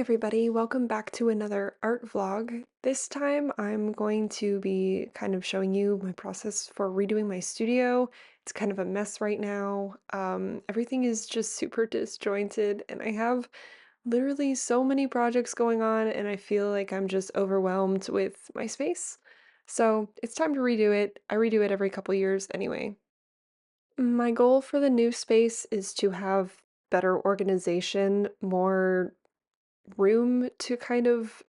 everybody, welcome back to another art vlog. This time I'm going to be kind of showing you my process for redoing my studio. It's kind of a mess right now. Everything is just super disjointed and I have literally so many projects going on and I feel like I'm just overwhelmed with my space. So it's time to redo it. I redo it every couple years anyway. My goal for the new space is to have better organization, more room to kind of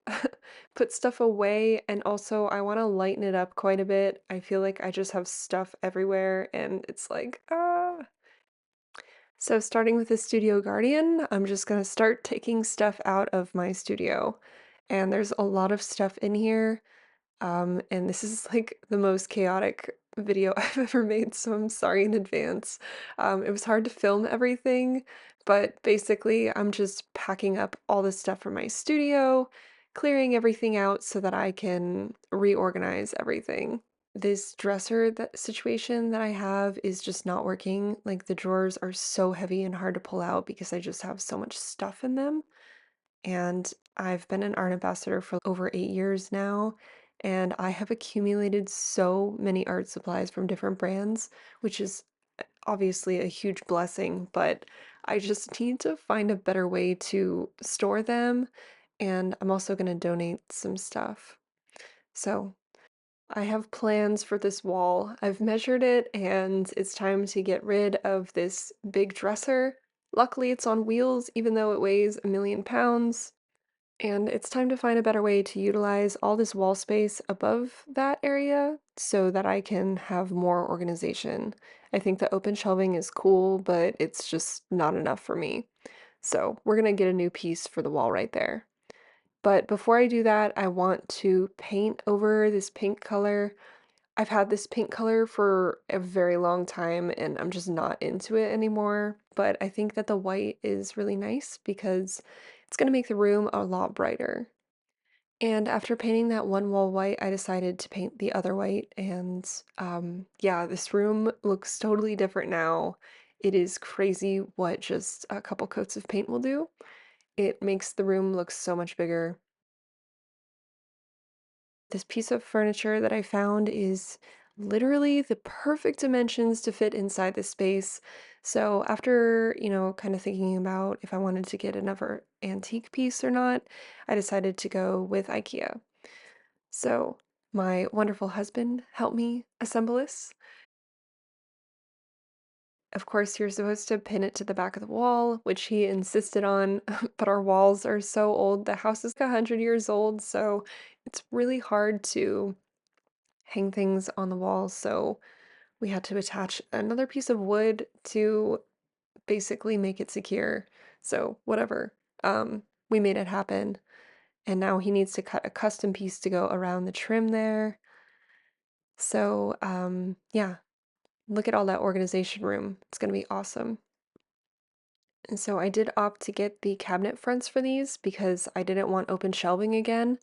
put stuff away, and also I want to lighten it up quite a bit. I feel like I just have stuff everywhere and it's like, ah. So starting with the Studio Guardian, I'm just gonna start taking stuff out of my studio. And there's a lot of stuff in here. And this is like the most chaotic video I've ever made, so I'm sorry in advance. It was hard to film everything, but basically I'm just packing up all the stuff from my studio, clearing everything out so that I can reorganize everything. This dresser situation that I have is just not working. Like the drawers are so heavy and hard to pull out because I just have so much stuff in them. And I've been an art ambassador for over 8 years now, and I have accumulated so many art supplies from different brands, which is obviously a huge blessing, but I just need to find a better way to store them, and I'm also going to donate some stuff. So I have plans for this wall. I've measured it, and it's time to get rid of this big dresser. Luckily, it's on wheels, even though it weighs 1,000,000 pounds. And it's time to find a better way to utilize all this wall space above that area so that I can have more organization. I think the open shelving is cool, but it's just not enough for me. So we're gonna get a new piece for the wall right there. But before I do that, I want to paint over this pink color. I've had this pink color for a very long time and I'm just not into it anymore, but I think that the white is really nice because it's going to make the room a lot brighter. And after painting that one wall white, I decided to paint the other white and yeah, this room looks totally different now. It is crazy what just a couple coats of paint will do. It makes the room look so much bigger. This piece of furniture that I found is literally the perfect dimensions to fit inside the space. So after, kind of thinking about if I wanted to get another antique piece or not, I decided to go with IKEA. So my wonderful husband helped me assemble this. Of course, you're supposed to pin it to the back of the wall, which he insisted on, but our walls are so old. The house is 100 years old, so it's really hard to hang things on the walls, so we had to attach another piece of wood to basically make it secure. So whatever. We made it happen. And now he needs to cut a custom piece to go around the trim there. So yeah, look at all that organization room. It's gonna be awesome. And so I did opt to get the cabinet fronts for these because I didn't want open shelving again.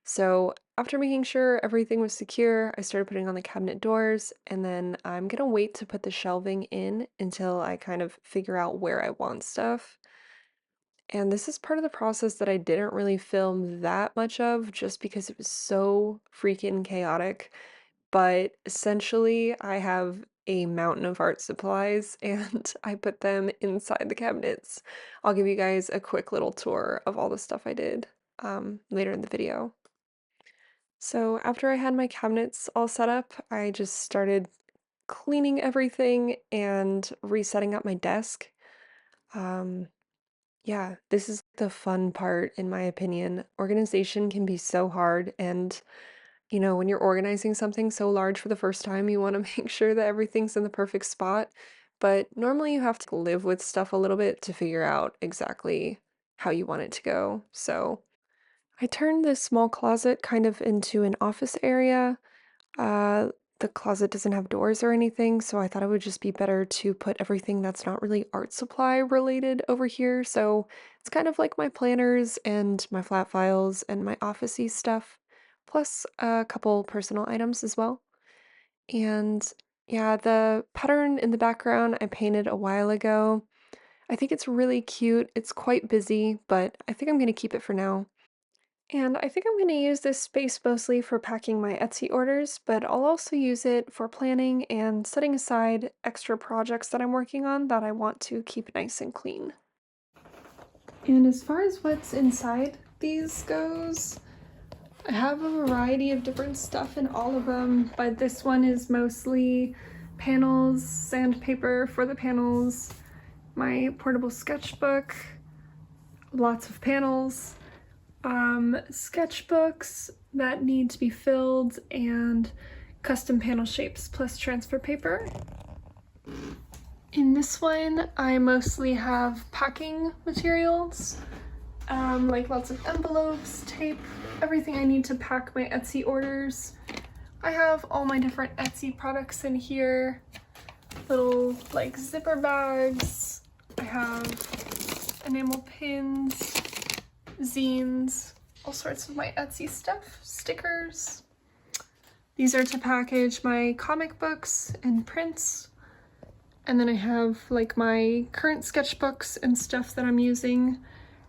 So after making sure everything was secure, I started putting on the cabinet doors, and then I'm gonna wait to put the shelving in until I kind of figure out where I want stuff. And this is part of the process that I didn't really film that much of just because it was so freaking chaotic. But essentially, I have a mountain of art supplies and I put them inside the cabinets. I'll give you guys a quick little tour of all the stuff I did later in the video. So after I had my cabinets all set up, I just started cleaning everything and resetting up my desk. Um, yeah, this is the fun part in my opinion. Organization can be so hard and when you're organizing something so large for the first time, you want to make sure that everything's in the perfect spot. But normally you have to live with stuff a little bit to figure out exactly how you want it to go. So I turned this small closet kind of into an office area. Uh, the closet doesn't have doors or anything, so I thought it would just be better to put everything that's not really art supply related over here. So it's kind of like my planners and my flat files and my officey stuff, plus a couple personal items as well. And yeah, the pattern in the background I painted a while ago. I think it's really cute. It's quite busy, but I think I'm gonna keep it for now. And I think I'm going to use this space mostly for packing my Etsy orders, but I'll also use it for planning and setting aside extra projects that I'm working on that I want to keep nice and clean. And as far as what's inside these goes, I have a variety of different stuff in all of them, but this one is mostly panels, sandpaper for the panels, my portable sketchbook, lots of panels, sketchbooks that need to be filled, and custom panel shapes plus transfer paper. In this one, I mostly have packing materials, like lots of envelopes, tape, everything I need to pack my Etsy orders. I have all my different Etsy products in here, little like zipper bags. I have enamel pins, zines, all sorts of my Etsy stuff, stickers. These are to package my comic books and prints. And then I have like my current sketchbooks and stuff that I'm using,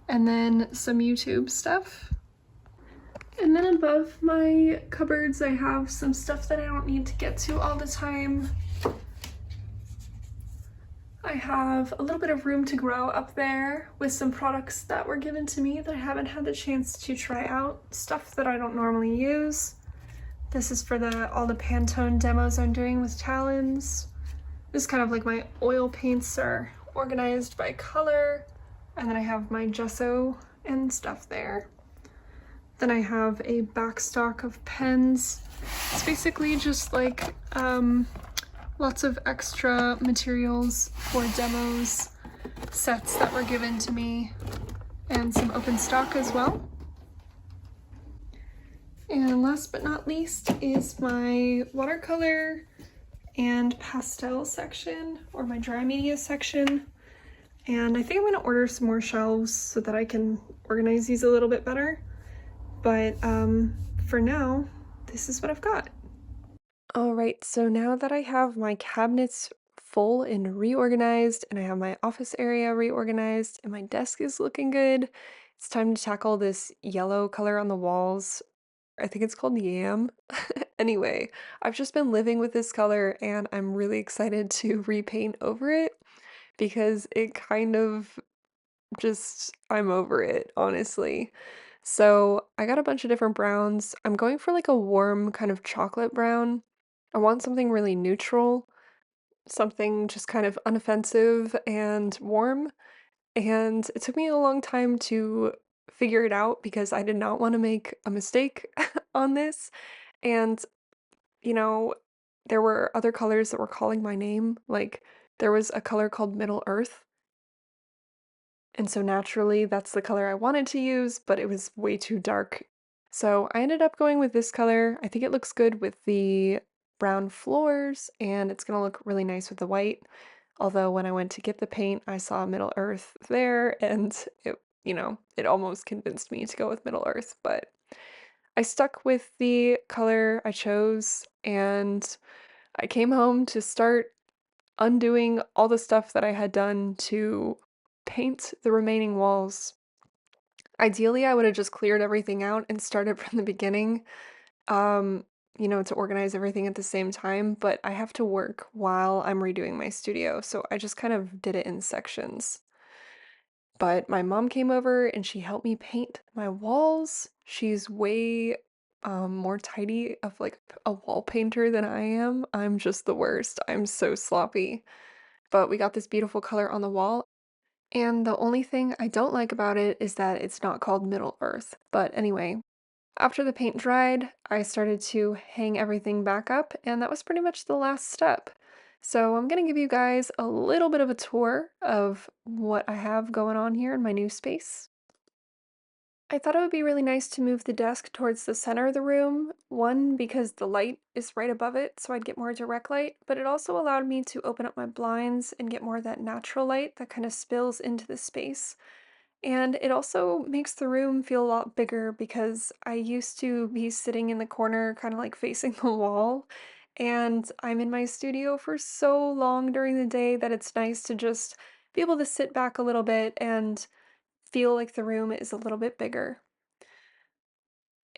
and then some YouTube stuff. And then above my cupboards, I have some stuff that I don't need to get to all the time. I have a little bit of room to grow up there with some products that were given to me that I haven't had the chance to try out, stuff that I don't normally use. This is for all the Pantone demos I'm doing with Talons. This is kind of like my oil paints are organized by color, and then I have my gesso and stuff there. Then I have a back stock of pens. It's basically just like lots of extra materials for demos, sets that were given to me, and some open stock as well. And last but not least is my watercolor and pastel section, or my dry media section. And I think I'm going to order some more shelves so that I can organize these a little bit better. But for now, this is what I've got. All right, so now that I have my cabinets full and reorganized, and I have my office area reorganized, and my desk is looking good, it's time to tackle this yellow color on the walls. I think it's called yam. Anyway, I've just been living with this color, and I'm really excited to repaint over it because it kind of I'm over it, honestly. So I got a bunch of different browns. I'm going for like a warm kind of chocolate brown. I want something really neutral, something just kind of unoffensive and warm. And it took me a long time to figure it out because I did not want to make a mistake on this. And, you know, there were other colors that were calling my name. Like, there was a color called Middle Earth. And so naturally, that's the color I wanted to use, but it was way too dark. So I ended up going with this color. I think it looks good with the brown floors, and it's gonna look really nice with the white. Although when I went to get the paint, I saw Middle Earth there, and it almost convinced me to go with Middle Earth, but I stuck with the color I chose, and I came home to start undoing all the stuff that I had done to paint the remaining walls. Ideally, I would have just cleared everything out and started from the beginning, to organize everything at the same time, but I have to work while I'm redoing my studio, so I just kind of did it in sections. But my mom came over and she helped me paint my walls. She's way more tidy of like a wall painter than I am. I'm just the worst. I'm so sloppy. But we got this beautiful color on the wall. And the only thing I don't like about it is that it's not called Middle Earth. But anyway, after the paint dried, I started to hang everything back up, and that was pretty much the last step. So I'm gonna give you guys a little bit of a tour of what I have going on here in my new space. I thought it would be really nice to move the desk towards the center of the room. One, because the light is right above it, so I'd get more direct light, but it also allowed me to open up my blinds and get more of that natural light that kind of spills into the space. And it also makes the room feel a lot bigger because I used to be sitting in the corner, kind of like facing the wall. And I'm in my studio for so long during the day that it's nice to just be able to sit back a little bit and feel like the room is a little bit bigger.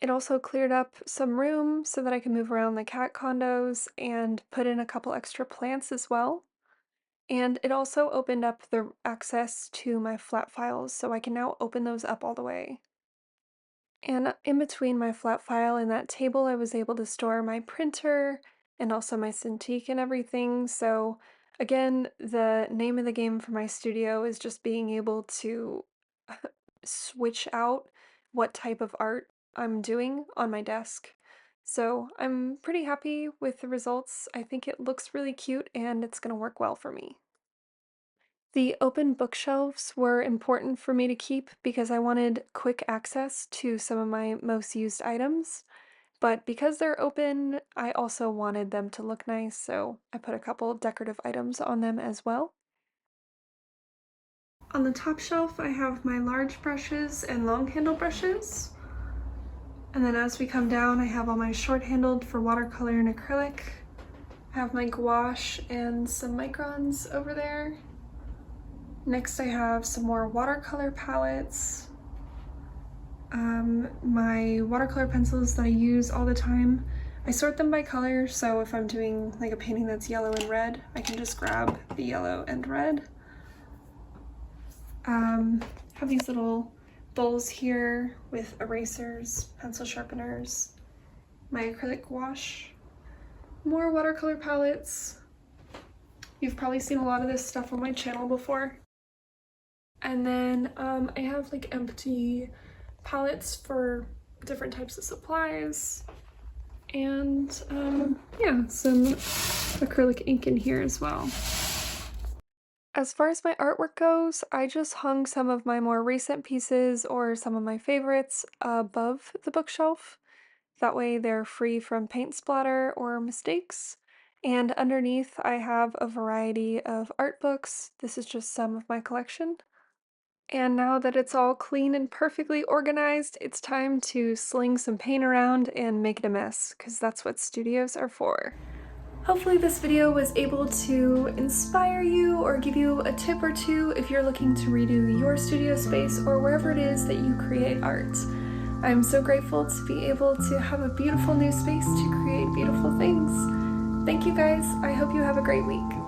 It also cleared up some room so that I can move around the cat condos and put in a couple extra plants as well. And it also opened up the access to my flat files, so I can now open those up all the way. And in between my flat file and that table, I was able to store my printer and also my Cintiq and everything. So again, the name of the game for my studio is just being able to switch out what type of art I'm doing on my desk. So I'm pretty happy with the results. I think it looks really cute and it's gonna work well for me. The open bookshelves were important for me to keep because I wanted quick access to some of my most used items, but because they're open, I also wanted them to look nice, so I put a couple decorative items on them as well. On the top shelf, I have my large brushes and long handle brushes. And then as we come down, I have all my short handled for watercolor and acrylic. I have my gouache and some microns over there. Next I have some more watercolor palettes. My watercolor pencils that I use all the time. I sort them by color, so if I'm doing like a painting that's yellow and red, I can just grab the yellow and red. Have these little bowls here with erasers, pencil sharpeners, my acrylic gouache, more watercolor palettes. You've probably seen a lot of this stuff on my channel before. And then I have like empty palettes for different types of supplies. And yeah, some acrylic ink in here as well. As far as my artwork goes, I just hung some of my more recent pieces or some of my favorites above the bookshelf. That way they're free from paint splatter or mistakes. And underneath I have a variety of art books. This is just some of my collection. And now that it's all clean and perfectly organized, it's time to sling some paint around and make it a mess, because that's what studios are for. Hopefully this video was able to inspire you or give you a tip or two if you're looking to redo your studio space or wherever it is that you create art. I'm so grateful to be able to have a beautiful new space to create beautiful things. Thank you guys. I hope you have a great week.